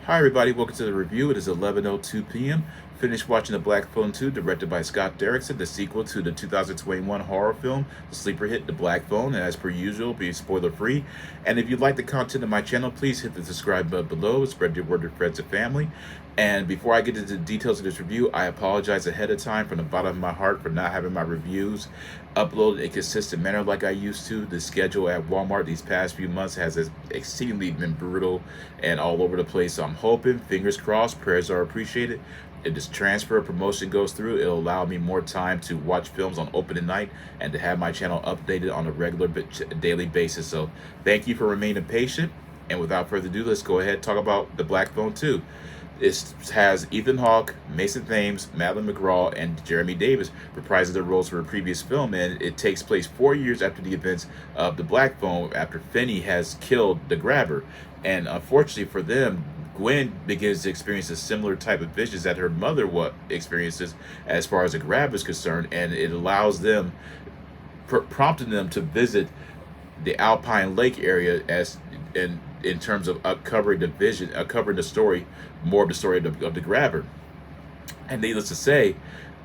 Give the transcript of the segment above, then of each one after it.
Hi everybody, welcome to the review. It is 11:02 p.m. Finished watching The Black Phone 2, directed by Scott Derrickson, the sequel to the 2021 horror film, the sleeper hit The Black Phone, and as per usual, be spoiler free. And if you like the content of my channel, please hit the subscribe button below, spread the word to friends and family. And before I get into the details of this review, I apologize ahead of time from the bottom of my heart for not having my reviews uploaded in a consistent manner like I used to. The schedule at Walmart these past few months has exceedingly been brutal and all over the place. So I'm hoping, fingers crossed, prayers are appreciated. If this transfer promotion goes through, it'll allow me more time to watch films on opening night and to have my channel updated on a regular daily basis. So thank you for remaining patient. And without further ado, let's go ahead and talk about The Black Phone 2. It has Ethan Hawke, Mason Thames, Madeline McGraw, and Jeremy Davis reprising their roles from a previous film, and it takes place 4 years after the events of The Black Phone, after Finney has killed the grabber. And unfortunately for them, Gwen begins to experience a similar type of visions that her mother experiences as far as the grabber is concerned, and it allows them, prompting them to visit the Alpine Lake area in terms of uncovering the vision, uncovering the story, more of the story of the grabber. And needless to say,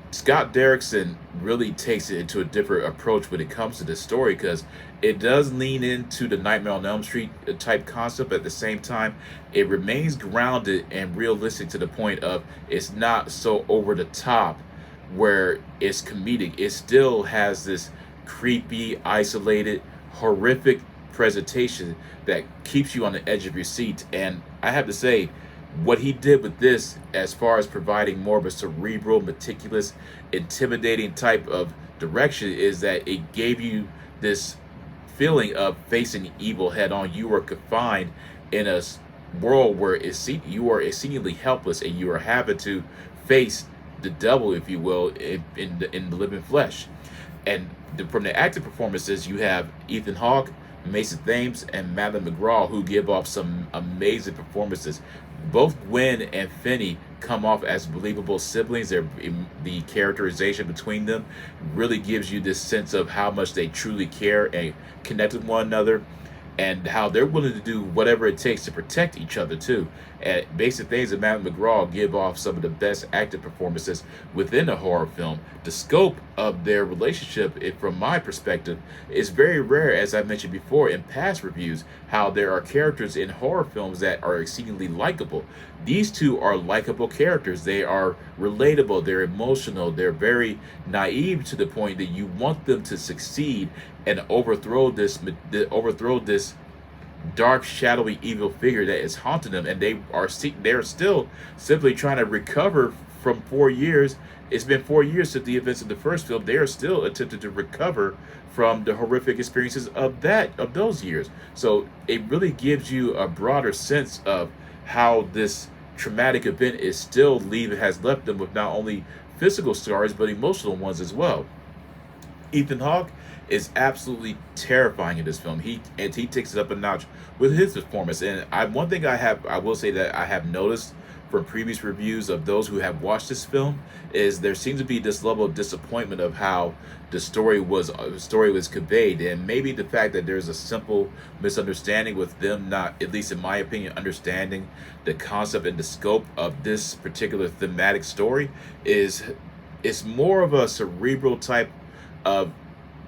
Scott Derrickson really takes it into a different approach when it comes to this story, because it does lean into the Nightmare on Elm Street type concept. At the same time, it remains grounded and realistic to the point of it's not so over the top where it's comedic. It still has this creepy, isolated, horrific presentation that keeps you on the edge of your seat. And I have to say, what he did with this, as far as providing more of a cerebral, meticulous, intimidating type of direction, is that it gave you this feeling of facing evil head on. You are confined in a world where you are exceedingly helpless, and you are having to face the devil, if you will, in the living flesh. And from the acting performances, you have Ethan Hawke, Mason Thames, and Madeline McGraw, who give off some amazing performances. Both Gwen and Finney come off as believable siblings. The characterization between them really gives you this sense of how much they truly care and connect with one another, and how they're willing to do whatever it takes to protect each other too. And Mason Thames and Madeline McGraw give off some of the best acting performances within a horror film. The scope of their relationship, from my perspective, is very rare, as I mentioned before in past reviews, how there are characters in horror films that are exceedingly likable. These two are likable characters. They are relatable, they're emotional, they're very naive to the point that you want them to succeed and overthrow this dark, shadowy, evil figure that is haunting them. And they're still simply trying to recover from 4 years. It's been 4 years since the events of the first film. They are still attempting to recover from the horrific experiences of those years. So it really gives you a broader sense of how this traumatic event has left them with not only physical scars but emotional ones as well. Ethan Hawke is absolutely terrifying in this film. He takes it up a notch with his performance. And one thing I will say that I have noticed from previous reviews of those who have watched this film is there seems to be this level of disappointment of how the story was conveyed, and maybe the fact that there's a simple misunderstanding with them not, at least in my opinion, understanding the concept and the scope of this particular thematic story. It's more of a cerebral type of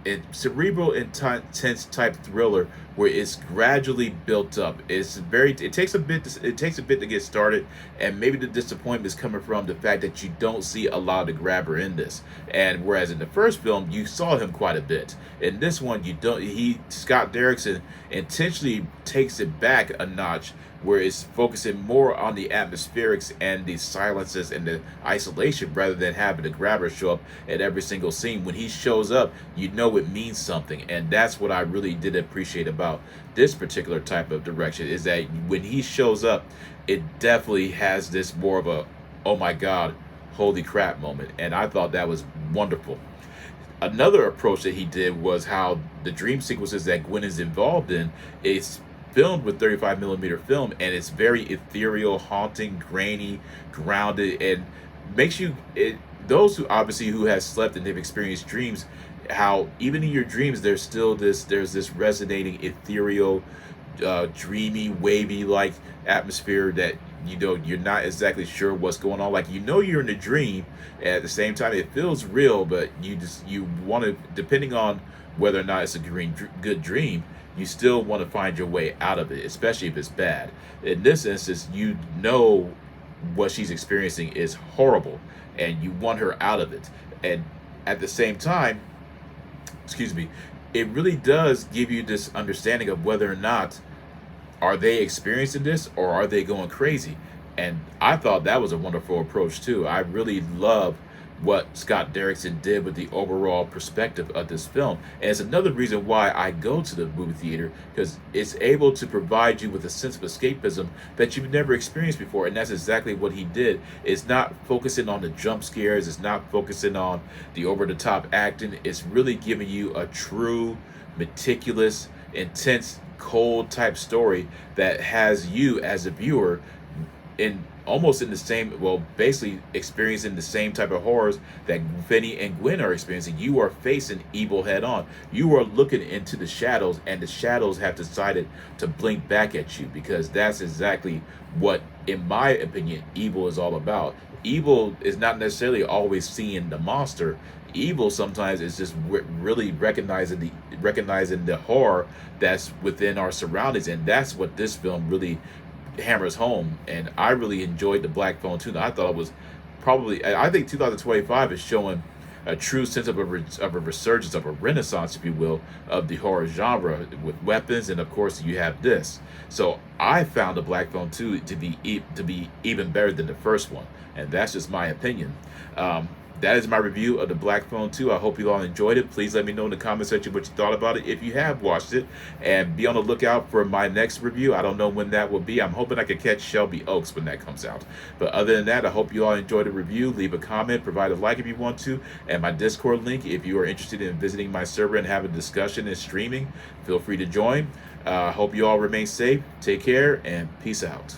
intense type thriller where it's gradually built up. It takes a bit to get started, and maybe the disappointment is coming from the fact that you don't see a lot of the grabber in this. And whereas in the first film you saw him quite a bit, in this one you don't. Scott Derrickson intentionally takes it back a notch, where it's focusing more on the atmospherics and the silences and the isolation, rather than having the grabber show up at every single scene. When he shows up, you know it means something, and that's what I really did appreciate about this particular type of direction, is that when he shows up, it definitely has this more of a, oh my god, holy crap moment, and I thought that was wonderful. Another approach that he did was how the dream sequences that Gwen is involved in is filmed with 35mm film, and it's very ethereal, haunting, grainy, grounded, and makes you those who have slept and they've experienced dreams, how even in your dreams there's this resonating, ethereal, dreamy, wavy like atmosphere that you know, you're not exactly sure what's going on. Like, you know, you're in a dream. At the same time, it feels real, but you want to, depending on whether or not it's a good dream, you still want to find your way out of it, especially if it's bad. In this instance, you know what she's experiencing is horrible, and you want her out of it. And at the same time, excuse me, it really does give you this understanding of whether or not are they experiencing this or are they going crazy. And I thought that was a wonderful approach too. I really love what Scott Derrickson did with the overall perspective of this film. And it's another reason why I go to the movie theater, because it's able to provide you with a sense of escapism that you've never experienced before. And that's exactly what he did. It's not focusing on the jump scares, it's not focusing on the over the top acting. It's really giving you a true, meticulous, intense, cold type story that has you as a viewer in almost in the same, well, basically experiencing the same type of horrors that Finney and Gwen are experiencing. You are facing evil head on. You are looking into the shadows, and the shadows have decided to blink back at you, because that's exactly what, in my opinion, evil is all about. Evil is not necessarily always seeing the monster. Evil sometimes is just really recognizing the horror that's within our surroundings, and that's what this film really hammers home. And I really enjoyed the Black Phone too. I thought it was probably, I think 2025 is showing a true sense of a resurgence, of a renaissance, if you will, of the horror genre with weapons, and of course you have this. So I found the Black Phone 2 to be even better than the first one, and that's just my opinion. That is my review of the Black Phone 2. I hope you all enjoyed it. Please let me know in the comment section what you thought about it if you have watched it. And be on the lookout for my next review. I don't know when that will be. I'm hoping I can catch Shelby Oaks when that comes out. But other than that, I hope you all enjoyed the review. Leave a comment, provide a like if you want to. And my Discord link, if you are interested in visiting my server and having a discussion and streaming, feel free to join. Hope you all remain safe. Take care and peace out.